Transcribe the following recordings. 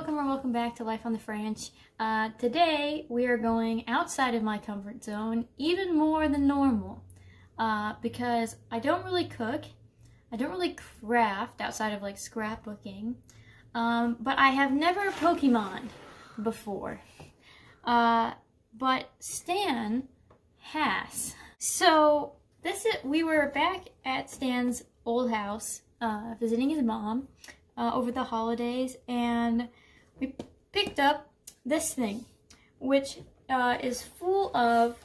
welcome or welcome back to Life on the Ranch. Today we are going outside of my comfort zone even more than normal because I don't really cook, I don't really craft outside of like scrapbooking, but I have never Pokemoned before, but Stan has. So we were back at Stan's old house visiting his mom over the holidays, and we picked up this thing, which is full of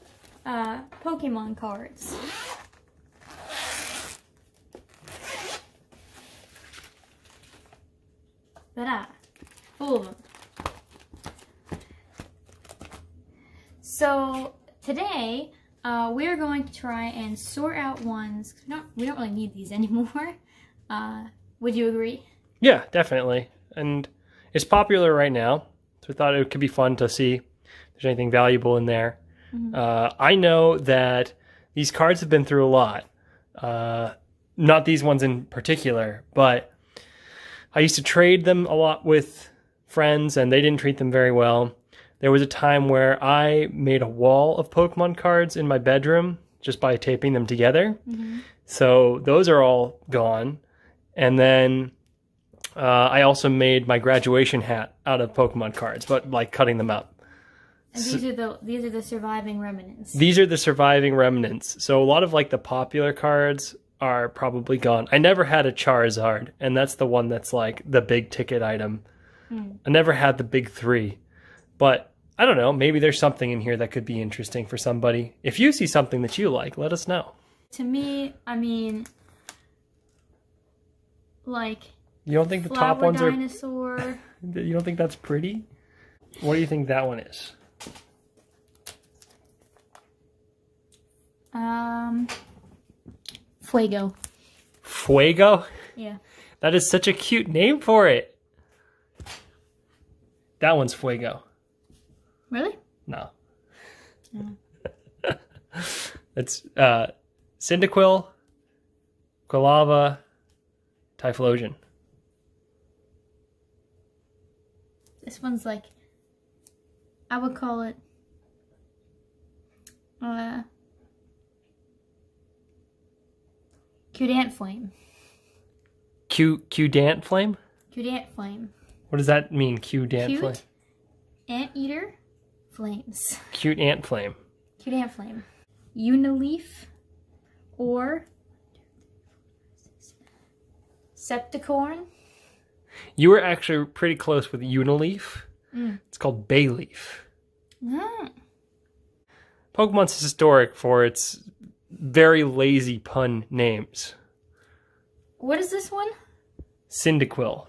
Pokemon cards. Ta-da! Full of them. So today we're going to try and sort out ones. We don't really need these anymore. Would you agree? Yeah, definitely. And it's popular right now, so we thought it could be fun to see if there's anything valuable in there. Mm-hmm. I know that these cards have been through a lot. Not these ones in particular, but I used to trade them a lot with friends, and they didn't treat them very well. There was a time where I made a wall of Pokemon cards in my bedroom just by taping them together. Mm-hmm. So those are all gone. And then I also made my graduation hat out of Pokemon cards, but like cutting them up. And these are the surviving remnants. These are the surviving remnants. So a lot of like the popular cards are probably gone. I never had a Charizard, and that's the one that's like the big ticket item. I never had the big three, but I don't know, maybe there's something in here that could be interesting for somebody. If you see something that you like, let us know. To me, I mean, like, you don't think the top ones dinosaur. Are... You don't think that's pretty? What do you think that one is? Fuego. Fuego? Yeah. That is such a cute name for it. That one's Fuego. Really? No. It's Cyndaquil, Quilava, Typhlosion. This one's like, I would call it Cudant Flame. Cudant Flame? Cudant Flame. What does that mean, Cudant Flame? Cute Anteater Flames. Cute Ant Flame. Cute Ant Flame. Unileaf or Septicorn. You were actually pretty close with Unileaf. It's called Bayleaf. Pokemon's historic for its very lazy pun names. What is this one? Cyndaquil.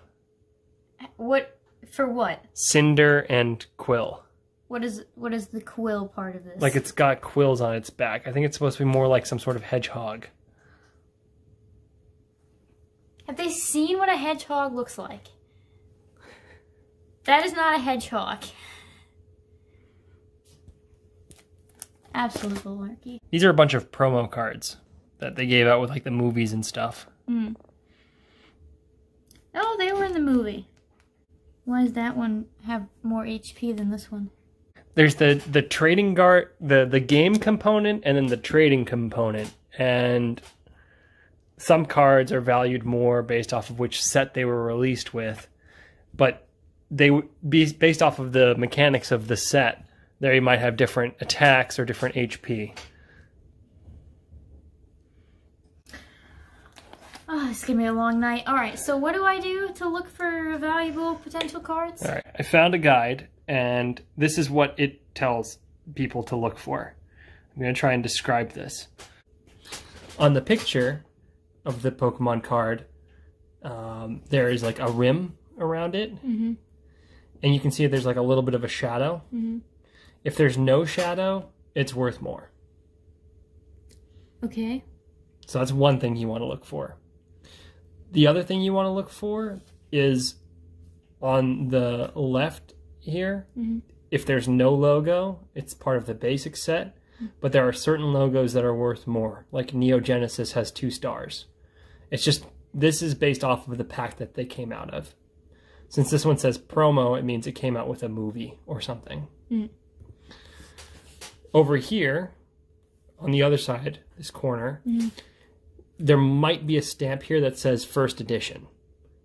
What for what? Cinder and Quill. What is the quill part of this? Like it's got quills on its back. I think it's supposed to be more like some sort of hedgehog. Have they seen what a hedgehog looks like? That is not a hedgehog. Absolute malarkey. These are a bunch of promo cards that they gave out with like the movies and stuff. Oh, they were in the movie. Why does that one have more HP than this one? There's the trading card, the game component, and then the trading component. And some cards are valued more based off of which set they were released with, but they would be based off of the mechanics of the set. There you might have different attacks or different HP. Oh, this is gonna be a long night. Alright, so what do I do to look for valuable potential cards? Alright, I found a guide, and this is what it tells people to look for. I'm going to try and describe this. On the picture of the Pokemon card, there is like a rim around it. And you can see there's like a little bit of a shadow. If there's no shadow, it's worth more. Okay. So that's one thing you want to look for. The other thing you want to look for is on the left here. If there's no logo, it's part of the basic set. But there are certain logos that are worth more. Like Neo Genesis has 2 stars. It's just, this is based off of the pack that they came out of. Since this one says promo, it means it came out with a movie or something. Mm. Over here, on the other side, this corner, there might be a stamp here that says first edition.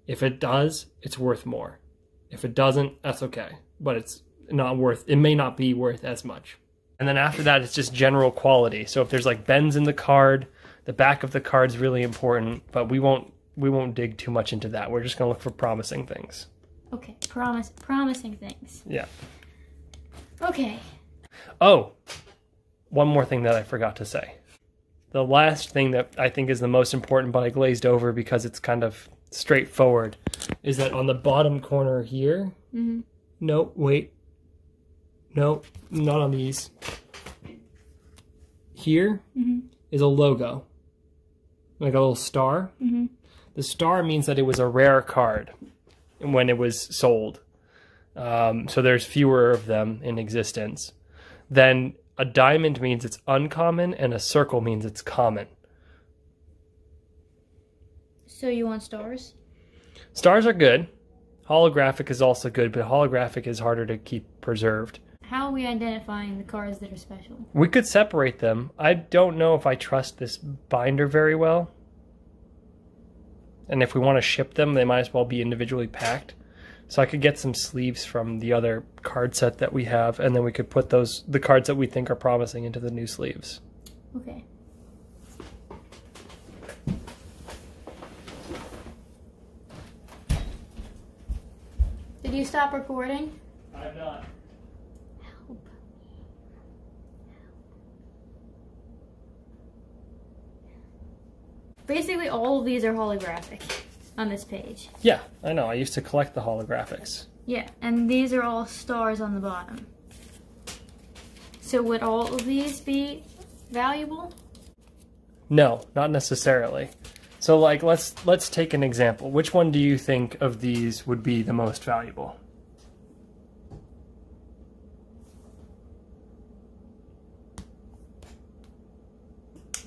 If it does, it's worth more. If it doesn't, that's okay. But it's not worth, it may not be worth as much. And then after that, it's just general quality. So if there's like bends in the card, the back of the card's really important, but we won't dig too much into that. We're just gonna look for promising things. Okay, promising things. Yeah. Okay. Oh, one more thing that I forgot to say. The last thing that I think is the most important, but I glazed over because it's kind of straightforward, is that on the bottom corner here, no, wait, no, not on these. Here is a logo, like a little star. The star means that it was a rare card when it was sold. So there's fewer of them in existence. Then a diamond means it's uncommon, and a circle means it's common. So you want stars? Stars are good. Holographic is also good, but holographic is harder to keep preserved. How are we identifying the cards that are special? We could separate them. I don't know if I trust this binder very well. And if we want to ship them, they might as well be individually packed. So I could get some sleeves from the other card set that we have, and then we could put the cards that we think are promising into the new sleeves. Okay. Did you stop recording? I'm not. Help. Basically, all of these are holographic on this page. Yeah, I know. I used to collect the holographics. Yeah, and these are all stars on the bottom. So would all of these be valuable? No, not necessarily. So like let's take an example. Which one do you think of these would be the most valuable?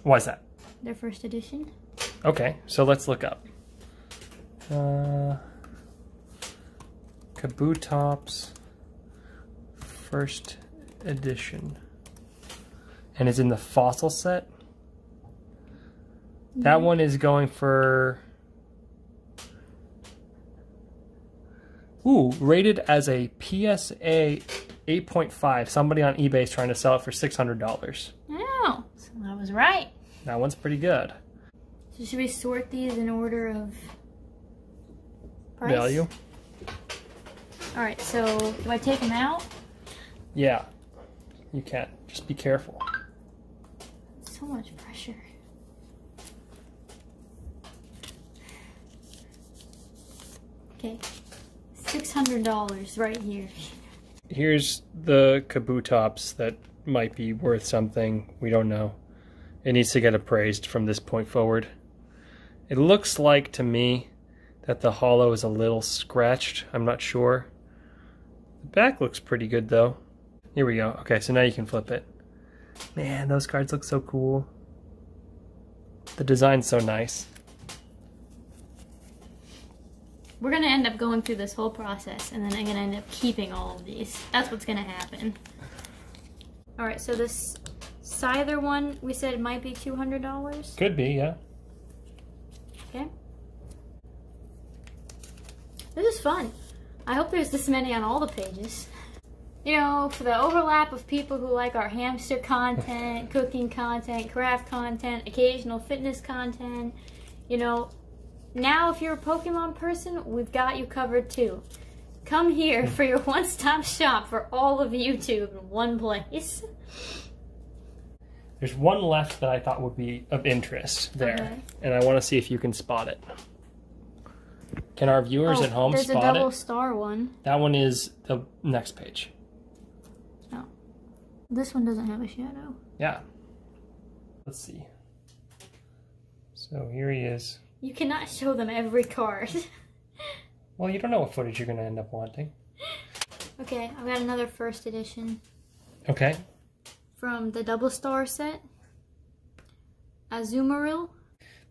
Why is that? Their first edition. Okay, so let's look up. Kabutops first edition. And it's in the fossil set. That one is going for... Ooh, rated as a PSA 8.5. Somebody on eBay is trying to sell it for $600. Oh, so I was right. That one's pretty good. So should we sort these in order of price? Value? Alright, so do I take them out? Yeah, you can. Just be careful. So much pressure. Okay, $600 right here. Here's the Kabutops that might be worth something. We don't know. It needs to get appraised from this point forward. It looks like to me that the hollow is a little scratched. I'm not sure. The back looks pretty good though. Here we go. Okay, so now you can flip it. Man, those cards look so cool. The design's so nice. We're gonna end up going through this whole process, and then I'm gonna end up keeping all of these. That's what's gonna happen. Alright, so this Scizor one, we said it might be $200? Could be, yeah. Okay. This is fun. I hope there's this many on all the pages. You know, for the overlap of people who like our hamster content, cooking content, craft content, occasional fitness content, you know, now if you're a Pokemon person, we've got you covered too. Come here for your one-stop shop for all of YouTube in one place. There's one left that I thought would be of interest there, Okay. and I want to see if you can spot it. Can our viewers at home spot it? There's a double star one. That one is the next page. Oh. This one doesn't have a shadow. Yeah. Let's see. So here he is. You cannot show them every card. Well, you don't know what footage you're going to end up wanting. Okay, I've got another first edition. Okay. From the double star set. Azumarill.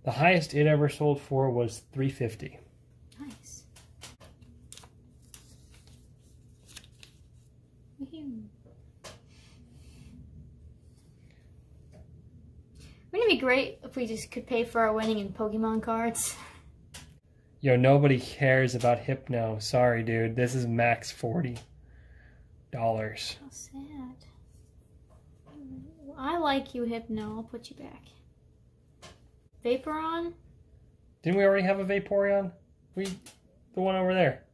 The highest it ever sold for was $350. Nice. Wouldn't it be great if we just could pay for our winning in Pokemon cards? Yo, nobody cares about Hypno. Sorry, dude. This is max $40. How sad. I like you, Hypno. I'll put you back. Vaporeon? Didn't we already have a Vaporeon? The one over there.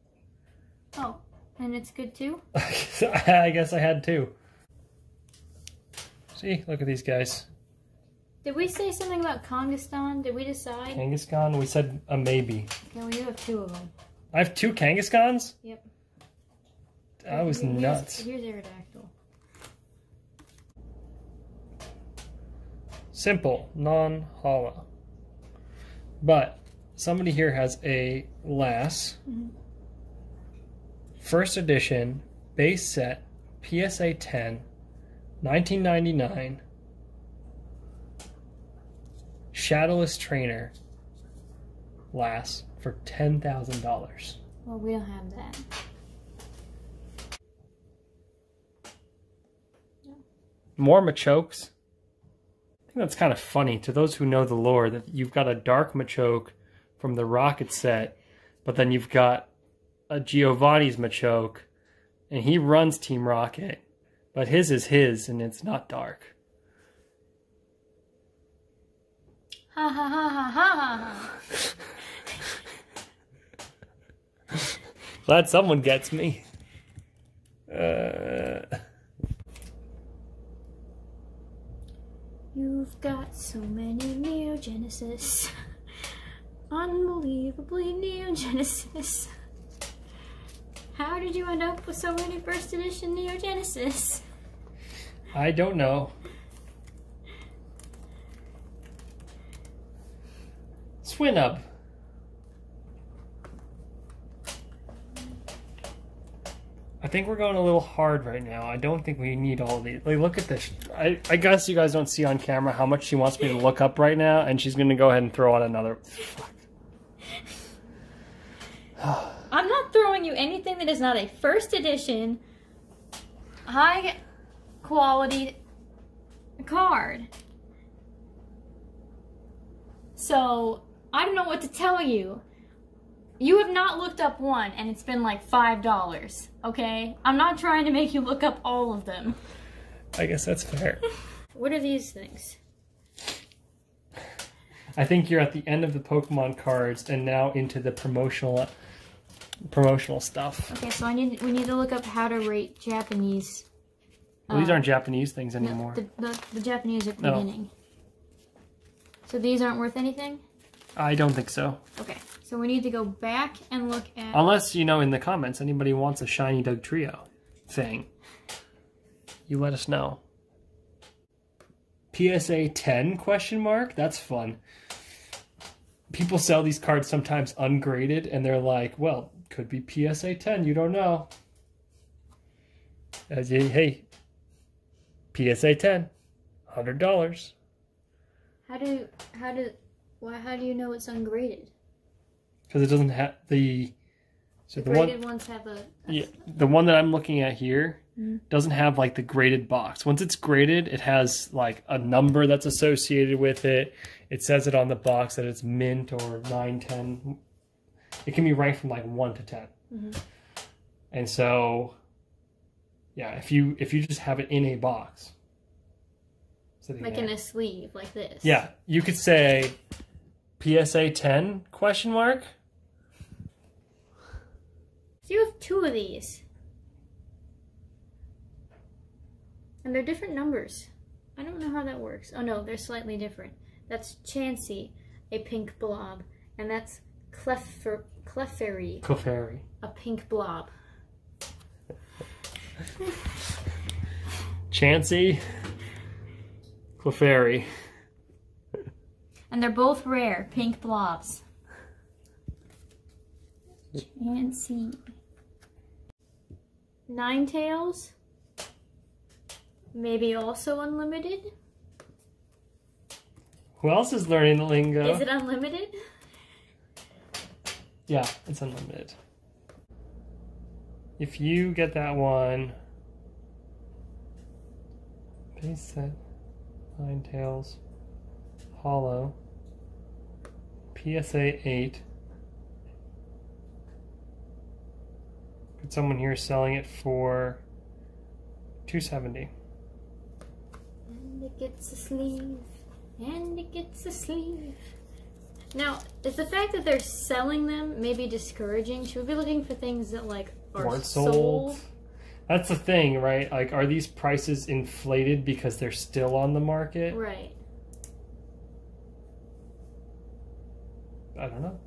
Oh, and it's good too? I guess I had two. See, look at these guys. Did we say something about Kangaskhan? Did we decide? Kangaskhan? We said a maybe. Okay, we do have two of them. I have two Kangaskhan's? Yep. That was nuts. Here's Aerodactyl. Simple, non-hollow. But somebody here has a Lass. First edition, base set, PSA 10, 1999. Shadowless Trainer Lass for $10,000. Well, we don't have that. More Machokes. I think that's kind of funny to those who know the lore that you've got a Dark Machoke from the Rocket set, but then you've got a Giovanni's Machoke, and he runs Team Rocket, but his is his, and it's not dark. Ha ha ha ha ha ha. Glad someone gets me. You've got so many Neogenesis. Unbelievably Neogenesis. How did you end up with so many first edition Neogenesis? I don't know. Swinub. I think we're going a little hard right now. I don't think we need all of these. Like, look at this. I guess you guys don't see on camera how much she wants me to look up right now, and she's going to go ahead and throw out another. I'm not throwing you anything that is not a first edition, high quality card. So, I don't know what to tell you. You have not looked up one, and it's been like $5, okay? I'm not trying to make you look up all of them. I guess that's fair. What are these things? I think you're at the end of the Pokemon cards and now into the promotional stuff. Okay, so we need to look up how to rate Japanese. Well, these aren't Japanese things anymore. No, the Japanese at the beginning. So these aren't worth anything? I don't think so. Okay, so we need to go back and look at... Unless, you know, in the comments, anybody wants a Shiny Doug Trio thing. You let us know. PSA 10 question mark? That's fun. People sell these cards sometimes ungraded, and they're like, well, could be PSA 10, you don't know. Hey, PSA 10, $100. How do you know it's ungraded? Because it doesn't have the... So the graded ones have a... Yeah, the one that I'm looking at here doesn't have like the graded box. Once it's graded, it has like a number that's associated with it. It says it on the box that it's mint or 9, 10. It can be ranked from like 1 to 10. And so, yeah, if you just have it in a box, like in a sleeve, like this. Yeah, you could say PSA 10 question mark. So you have 2 of these. And they're different numbers. I don't know how that works. Oh no, they're slightly different. That's Chansey, a pink blob. And that's Clefairy, a pink blob. Chansey, Clefairy. And they're both rare, pink blobs. Chansey. Ninetales. Maybe also unlimited? Who else is learning the lingo? Is it unlimited? Yeah, it's unlimited. If you get that one, base set, Ninetales. Hollow. PSA 8. Got someone here selling it for $270. And it gets a sleeve. And it gets a sleeve. Now, is the fact that they're selling them maybe discouraging? Should we be looking for things that like are sold? That's the thing, right? Like, are these prices inflated because they're still on the market? Right. I don't know.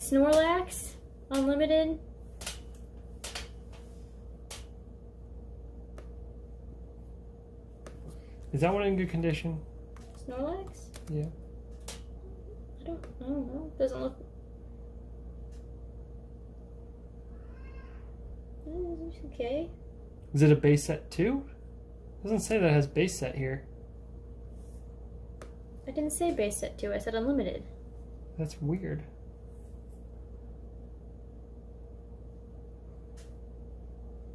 Snorlax, unlimited. Is that one in good condition? Snorlax? Yeah. I don't know. Doesn't look. It's okay. Is it a base set too? Doesn't say that it has base set here. I didn't say base set 2, I said unlimited. That's weird.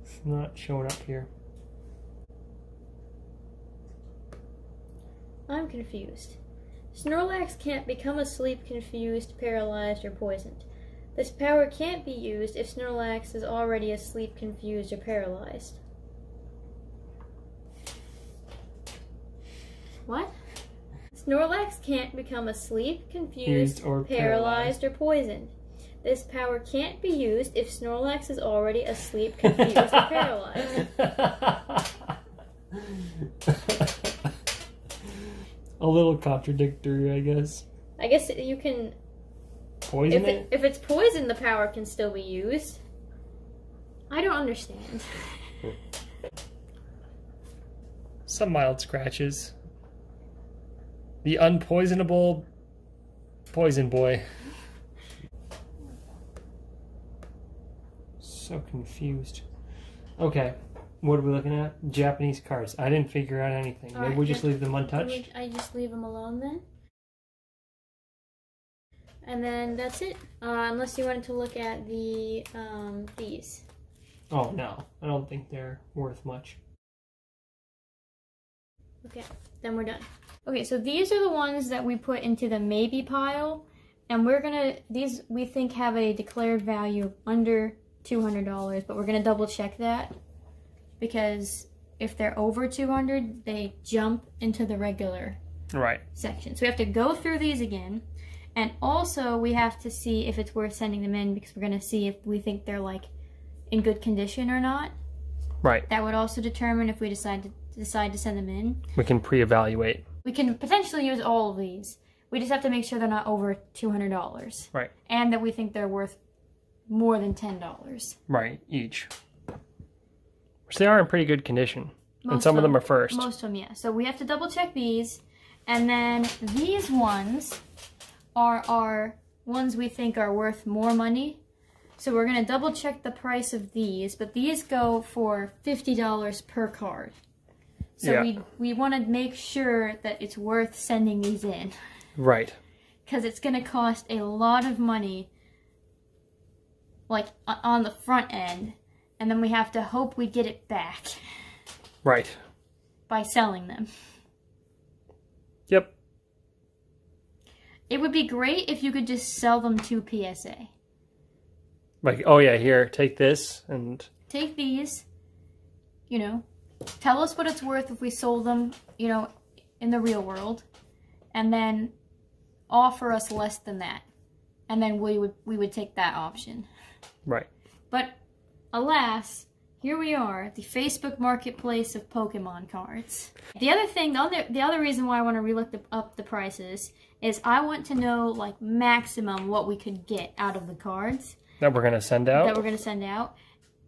It's not showing up here. I'm confused. Snorlax can't become asleep, confused, paralyzed, or poisoned. This power can't be used if Snorlax is already asleep, confused, or paralyzed. What? Snorlax can't become asleep, confused, or paralyzed, or poisoned. This power can't be used if Snorlax is already asleep, confused, or paralyzed. A little contradictory, I guess. I guess you can... Poison it? If it's poison, the power can still be used. I don't understand. Some mild scratches. The unpoisonable poison boy. So confused. Okay, what are we looking at? Japanese cards. I didn't figure out anything. Maybe we just leave them untouched? I just leave them alone then? And then that's it. Unless you wanted to look at the these. Oh no, I don't think they're worth much. Okay, then we're done. Okay, so these are the ones that we put into the maybe pile, and we're gonna, these we think have a declared value of under $200, but we're gonna double check that, because if they're over 200, they jump into the regular section. So we have to go through these again, and also we have to see if it's worth sending them in, because we're gonna see if we think they're like in good condition or not. Right. That would also determine if we decide to send them in. We can pre-evaluate. We can potentially use all of these. We just have to make sure they're not over $200. Right. And that we think they're worth more than $10. Right, each. Which they are in pretty good condition. And some of them are first. Most of them, yeah. So we have to double check these. And then these ones are our ones we think are worth more money. So we're going to double check the price of these. But these go for $50 per card. So yeah, we want to make sure that it's worth sending these in. Right. Because it's going to cost a lot of money, like, on the front end. And then we have to hope we get it back. Right. By selling them. Yep. It would be great if you could just sell them to PSA. Like, oh yeah, here, take this and... Take these, you know. Tell us what it's worth if we sold them, you know, in the real world, and then offer us less than that, and then we would take that option. Right. But alas, here we are, the Facebook marketplace of Pokemon cards. The other thing, the other reason why I want to relook up the prices is I want to know like maximum what we could get out of the cards that we're gonna send out.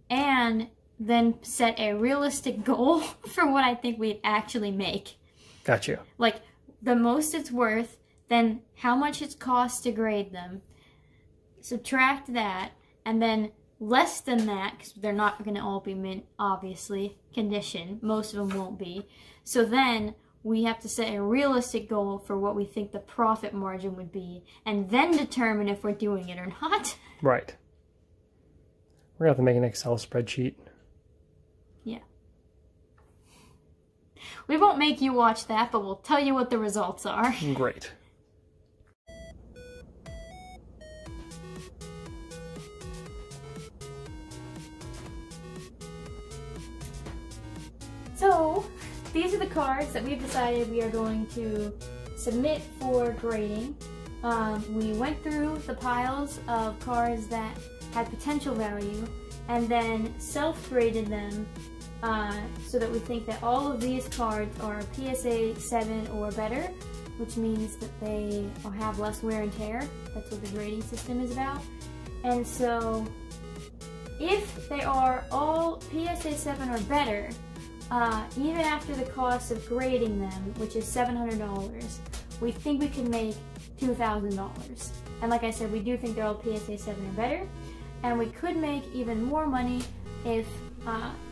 And then set a realistic goal for what I think we'd actually make. Got you. Like, the most it's worth, then how much it costs to grade them, subtract that, and then less than that, because they're not going to all be mint, obviously, condition. Most of them won't be. So then we have to set a realistic goal for what we think the profit margin would be, and then determine if we're doing it or not. Right. We're going to have to make an Excel spreadsheet. Yeah. We won't make you watch that, but we'll tell you what the results are. Great. So, these are the cards that we've decided we are going to submit for grading. We went through the piles of cards that had potential value and then self-graded them so that we think that all of these cards are PSA 7 or better, which means that they have less wear and tear. That's what the grading system is about. And so, if they are all PSA 7 or better, even after the cost of grading them, which is $700, we think we can make $2,000. And like I said, we do think they're all PSA 7 or better, and we could make even more money if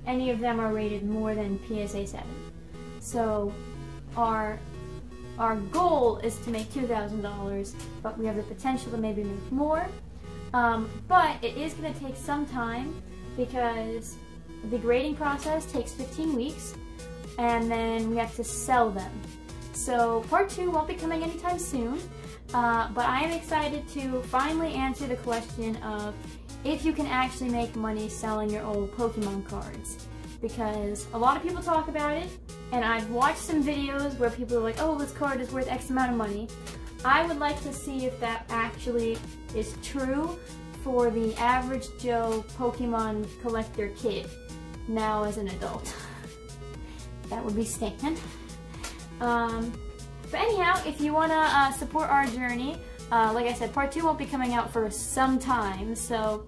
any of them are rated more than PSA 7. So our goal is to make $2,000, but we have the potential to maybe make more. But it is going to take some time because the grading process takes 15 weeks, and then we have to sell them. So part 2 won't be coming anytime soon, but I am excited to finally answer the question of if you can actually make money selling your old Pokemon cards. Because a lot of people talk about it, and I've watched some videos where people are like, oh, this card is worth X amount of money. I would like to see if that actually is true for the average Joe Pokemon collector kid, now as an adult. That would be Stan. But anyhow, if you want to support our journey, like I said, part 2 won't be coming out for some time, so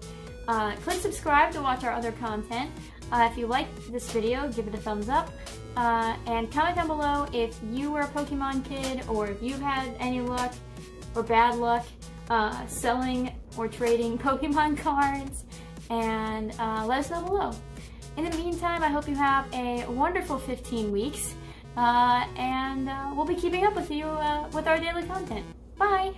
click subscribe to watch our other content. If you liked this video, give it a thumbs up, and comment down below if you were a Pokemon kid or if you've had any luck or bad luck selling or trading Pokemon cards, and let us know below. In the meantime, I hope you have a wonderful 15 weeks, and we'll be keeping up with you with our daily content. Bye!